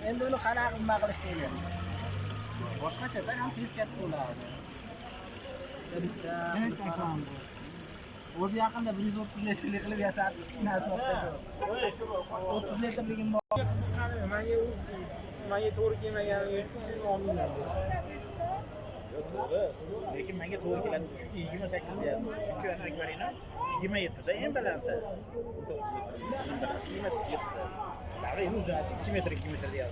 Endi uni qanaqa nima qilish kerak? Boshqacha-da ham tez katta bo'ladi. O'zi yaqinda 130 litrli qilib yasatib kichkina asbobda. 30 litrligim bor. Menga to'g'ri kelmagani Lekin menga to'g'ri keladi. Chunki 28 deyapsiz. Chunki anaqa ko'ringlar. 27 da eng balandda. 27. Endi o'zi 2 metr deyapsiz.